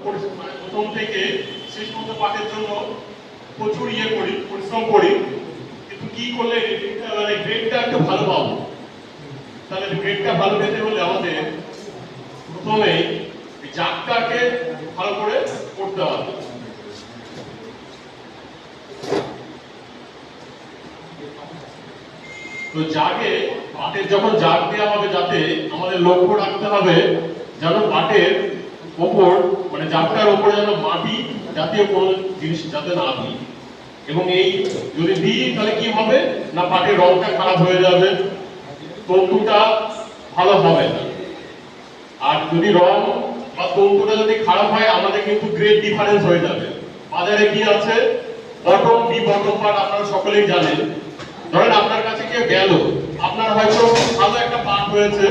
প্রথম থেকে শেষ পর্যন্ত পাঠের জন্য প্রচুর পরিশ্রম করি, কিন্তু কি করলে গ্রেডটা একটু ভালো পাবো? তাহলে গ্রেডটা ভালো পেতে হলে আমাদের প্রথমে জাগটাকে ভালো করে পড়তে হবে। তো জাগে পাটের যখন জাগ দেওয়া হবে, যাতে আমাদের লক্ষ্য রাখতে হবে যেন পাটের ওপর মানে জাগটার ওপরে যেন মাটি জাতীয় কোনো জিনিস যাতে না দিই। এবং এই যদি দিই তাহলে কি হবে না, পাটের রংটা খারাপ হয়ে যাবে, তন্তুটা ভালো হবে না। আর যদি রং বা তন্তুটা যদি খারাপ হয়, আমাদের কিন্তু গ্রেড ডিফারেন্স হয়ে যাবে। বাজারে কি আছে, বটম বি বটম পাট আপনারা সকলেই জানেন। ধরেন আপনার কাছে কেউ গেল, আপনার হয়তো ভালো একটা পাট হয়েছে,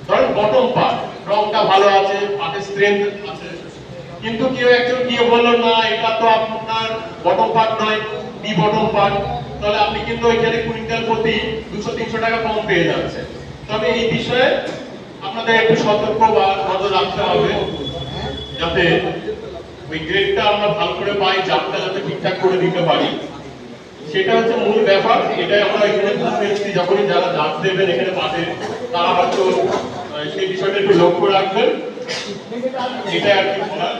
ধরেন বটম পাট, রংটা ভালো আছে, পাটের স্ট্রেংথ আছে, কিন্তু কেউ একজন গিয়ে বললো না এটা তো আপনার বটম পাট নয়, বি বটম পাট, তাহলে আপনি কিন্তু ওইখানে কুইন্টাল প্রতি 200-300 টাকা কম পেয়ে যাচ্ছে। তবে এই বিষয়ে আপনাদের একটু সতর্ক বা নজর রাখতে হবে, যাতে ওই গ্রেডটা আমরা ভালো করে পাই, জাতটা যাতে ঠিকঠাক করে দিতে পারি, সেটা হচ্ছে মূল ব্যাপার। এটাই আমরা এখানে বুঝতে এসেছি, যখনই যারা জাত দেবেন এখানে পাবে তারা হয়তো সেই বিষয়টা একটু লক্ষ্য রাখবেন, এটা আর কি বলার।